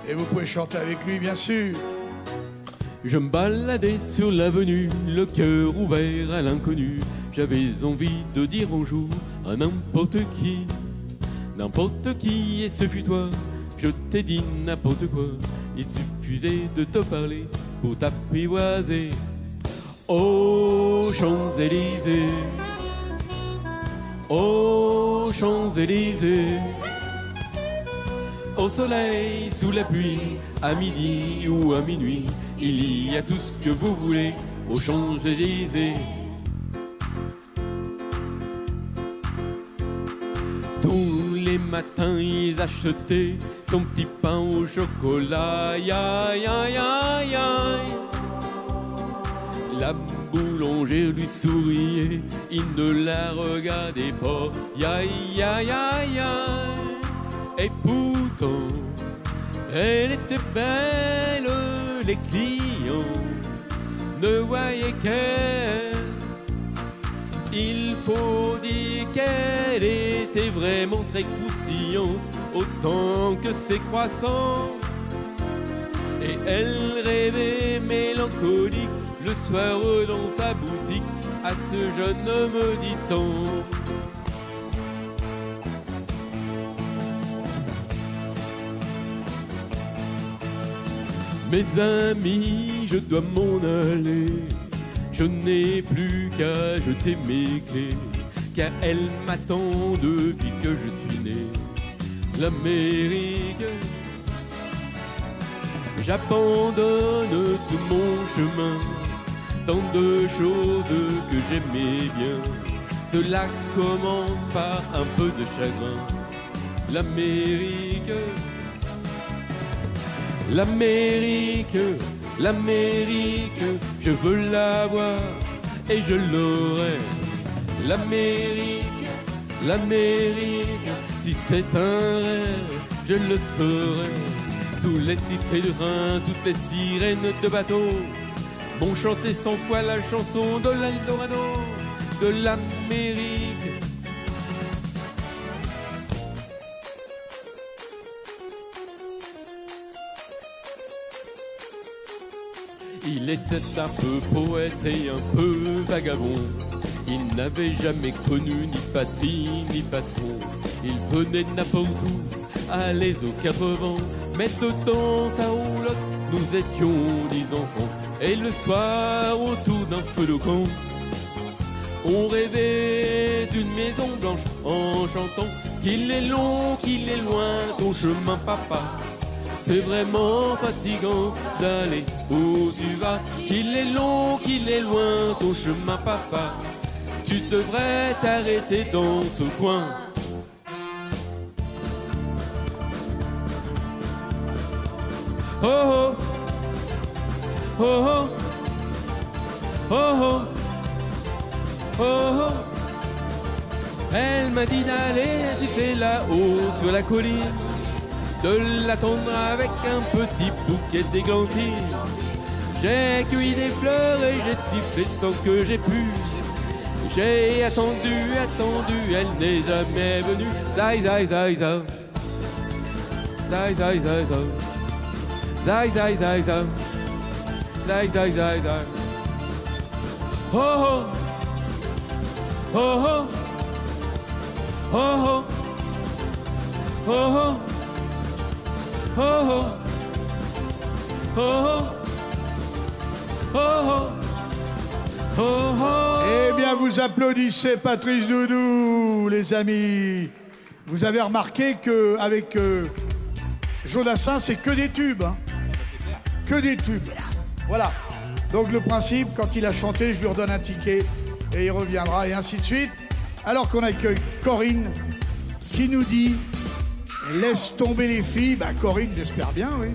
Et vous pouvez chanter avec lui, bien sûr. Je me baladais sur l'avenue, le cœur ouvert à l'inconnu. J'avais envie de dire bonjour à n'importe qui. N'importe qui, et ce fut toi. Je t'ai dit n'importe quoi. Il suffisait de te parler pour t'apprivoiser. Aux Champs-Élysées, aux Champs-Élysées, au soleil, sous la pluie, à midi ou à minuit, il y a tout ce que vous voulez aux Champs-Élysées. Tous les matins, ils achetaient son petit pain au chocolat. Aïe, aïe, aïe, aïe, aïe. La boulangère lui souriait, il ne la regardait pas. Aïe, aïe, aïe, aïe. Et pourtant, elle était belle, les clients ne voyaient qu'elle. Il faut dire qu'elle était vraiment très croustillante, autant que ses croissants. Et elle rêvait mélancolique le soir dans sa boutique à ce jeune homme distant. Mes amis, je dois m'en aller. Je n'ai plus qu'à jeter mes clés, car elle m'attend depuis que je suis né. L'Amérique, j'abandonne sur mon chemin tant de choses que j'aimais bien. Cela commence par un peu de chagrin. L'Amérique, l'Amérique, l'Amérique, je veux la voir et je l'aurai. L'Amérique, l'Amérique, si c'est un rêve, je le saurai. Tous les cyprès de Rhin, toutes les sirènes de bateau vont chanter 100 fois la chanson de l'Eldorado, de l'Amérique. Il était un peu poète et un peu vagabond. Il n'avait jamais connu ni patrie ni patron. Il venait n'importe où, allait aux 4 vents, mettre dans sa roulotte, nous étions 10 enfants. Et le soir, autour d'un feu de camp, on rêvait d'une maison blanche en chantant qu'il est long, qu'il est loin, ton chemin papa. C'est vraiment fatigant d'aller où tu vas. Qu'il est long, qu'il est loin, ton chemin papa. Tu devrais t'arrêter dans ce coin. Oh oh, oh oh, oh oh, oh oh. Elle m'a dit d'aller siffler là-haut sur la colline, de l'attendre avec un petit bouquet d'églantines. J'ai cueilli des fleurs et j'ai sifflé tant que j'ai pu. J'ai attendu, attendu, elle n'est jamais venue. Zai zai zai zai, zai zai zai zai, zai zai zai zai, zai zai zai zai. Oh oh, oh oh, oh oh, oh oh. Oh oh, oh oh, oh oh, oh oh. Eh bien, vous applaudissez Patrice Doudou, les amis. Vous avez remarqué qu'avec Jodassin, c'est que des tubes. Hein. Que des tubes. Voilà. Donc le principe, quand il a chanté, je lui redonne un ticket et il reviendra et ainsi de suite. Alors qu'on accueille Corinne qui nous dit... Laisse tomber les filles. Bah Corinne, j'espère bien, oui.